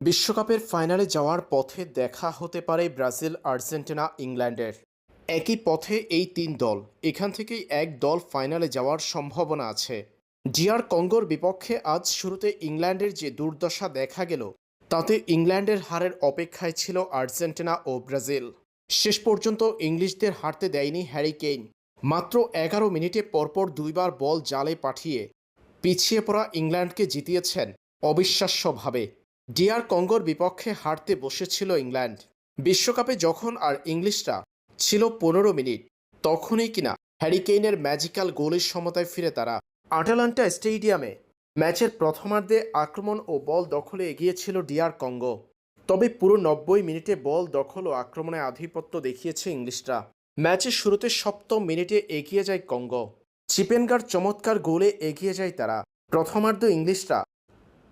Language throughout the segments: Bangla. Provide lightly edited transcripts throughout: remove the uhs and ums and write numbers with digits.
বিশ্বকাপের ফাইনালে যাওয়ার পথে দেখা হতে পারে ব্রাজিল, আর্জেন্টিনা, ইংল্যান্ডের। একই পথে এই তিন দল। এখান থেকেই এক দল ফাইনালে যাওয়ার সম্ভাবনা আছে। ডিআর কঙ্গোর বিপক্ষে আজ শুরুতে ইংল্যান্ডের যে দুর্দশা দেখা গেল, তাতে ইংল্যান্ডের হারের অপেক্ষায় ছিল আর্জেন্টিনা ও ব্রাজিল। শেষ পর্যন্ত ইংলিশদের হারতে দেয়নি হ্যারি কেইন। মাত্র 11 মিনিটে পরপর দুইবার বল জালে পাঠিয়ে পিছিয়ে পড়া ইংল্যান্ডকে জিতিয়েছেন অবিশ্বাস্যভাবে। ডিআর কঙ্গোর বিপক্ষে হারতে বসেছিল ইংল্যান্ড। বিশ্বকাপে যখন আর ইংলিশরা ছিল 15 মিনিট, তখনই কিনা হ্যারি কেইনের ম্যাজিক্যাল গোলের সমতায় ফিরে তারা। আটালান্টা স্টেডিয়ামে ম্যাচের প্রথমার্ধে আক্রমণ ও বল দখলে এগিয়েছিল ডিআর কঙ্গো। তবে পুরো 90 মিনিটে বল দখল ও আক্রমণে আধিপত্য দেখিয়েছে ইংলিশরা। ম্যাচের শুরুতে 7ম মিনিটে এগিয়ে যায় কঙ্গো। চিপেনগার চমৎকার গোলে এগিয়ে যায় তারা। প্রথমার্ধ ইংলিশরা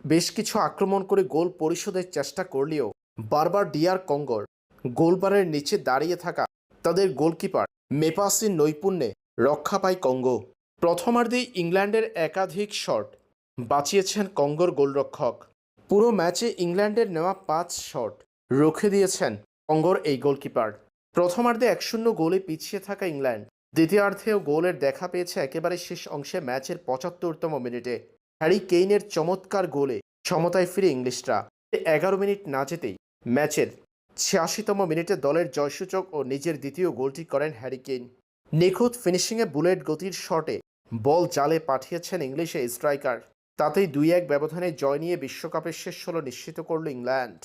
বেশ কিছু আক্রমণ করে গোল পরিশোধের চেষ্টা করলেও বারবার ডিআর কঙ্গোর গোলবারের নিচে দাঁড়িয়ে থাকা তাদের গোলকিপার মেপাসির নৈপুণ্যে রক্ষা পায় কঙ্গো। প্রথমার্ধেই ইংল্যান্ডের একাধিক শট বাঁচিয়েছেন কঙ্গোর গোলরক্ষক। পুরো ম্যাচে ইংল্যান্ডের নেওয়া 5 শট রুখে দিয়েছেন কঙ্গোর এই গোলকিপার। প্রথমার্ধে 1-0 গোলে পিছিয়ে থাকা ইংল্যান্ড দ্বিতীয়ার্ধেও গোলের দেখা পেয়েছে একেবারে শেষ অংশে ম্যাচের 75তম মিনিটে। হ্যারি কেইনের চমৎকার গোলে সমতায় ফিরে ইংলিশরা। 11 মিনিট না যেতেই ম্যাচের 86তম মিনিটে দলের জয়সূচক ও নিজের দ্বিতীয় গোলটি করেন হ্যারি কেইন। নিখুঁত ফিনিশিংয়ে বুলেট গতির শটে বল জালে পাঠিয়েছেন ইংলিশ এই স্ট্রাইকার। তাতেই 2-1 ব্যবধানে জয় নিয়ে বিশ্বকাপের শেষ 16 নিশ্চিত করল ইংল্যান্ড।